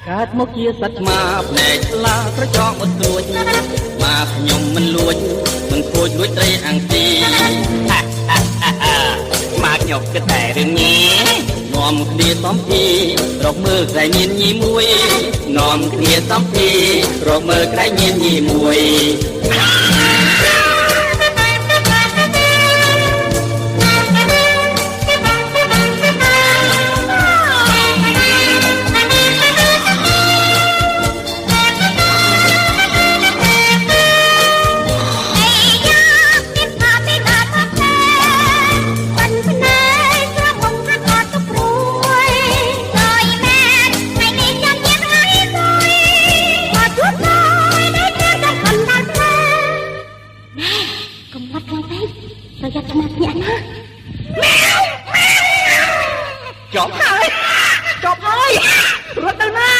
កើតមកជាសត្វឆ្មាភ្នែកស្លាក្រចកអត់ស្រួចមកខ្ញុំមិនលួចមិនខូចលួចត្រីអង្គទីមកខ្ញុំគិតតែរឿងញីនាំគ្នាសំភីរកមើលក្រែងញៀនញីមួយនាំគ្នាសំភីរកមើលក្រែងញៀនញីមួយប្រយ័ត្នឆ្មាភ្ញាក់ណាចប់ហើយរត់ទៅណា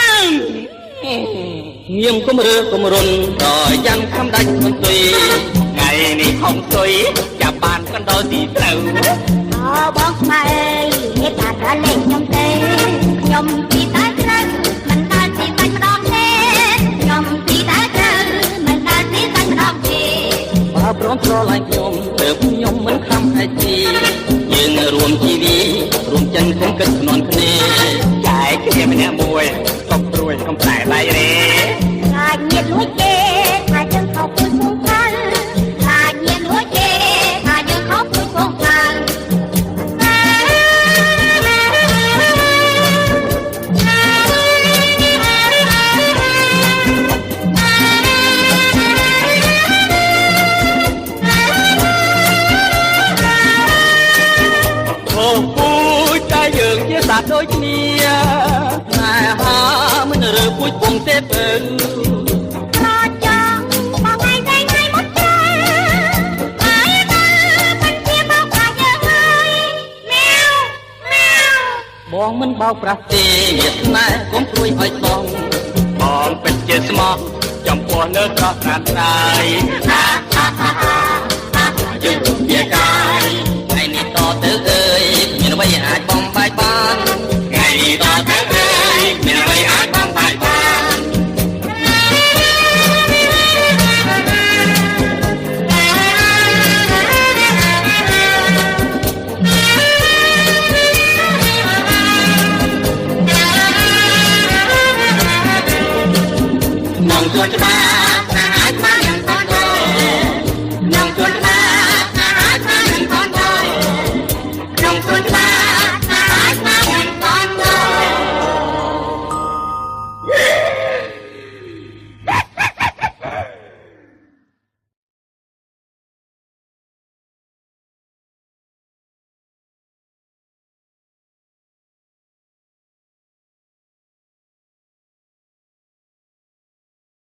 ងៀមកុំរើកុំរុនដល់យ៉ាងខំដាច់មិនទុយថ្ងៃនេះហុងទុយចាប់បានកណ្ដោទីត្រូវបងស្មាហេតុតែដល់លេងខ្ញុំទេខ្ញុំទីតែត្រូវមិនដល់ទីបាញ់ម្ដងទេខ្ញុំទីតែត្រូវមិនដល់ទីបាញ់ម្ដងទេបើព្រមស្រឡាញ់ខ្ញុំទើបខ្ញុំមិនខំឯទីយើងរួមជីវីរួមចិនកុំគិតខ្នន់គ្នាចែកគ្នាម្នាក់មួយសុំព្រួយកុំតែដៃរេខ្លាចញៀនលួចគេថាយើងខុសពួយពងខ្លាំងខ្លាចញៀនលួចគេថាយើងខុសពួយពងខ្លាំងដូចគ្នាណែហាមិនរើពួយពងទេពើខ្លាចចង់បងឯងតែថ្ងៃមកចាហើយមិនជាបោកប្រាស់យើងហើយបងមិនបោកប្រាស់ទេញាតិណែកុំព្រួយឲ្យបងពិតជាស្មោះចំពោះនៅក្រោះស្អាតស្ដាយយើងជាកាយថ្ងៃនេះតទៅអើយមានអ្វីអាចបំបាយបានថ្ងៃនេះតទៅអើយមានអ្វីអាចបំបាយបានមកជួយច្បា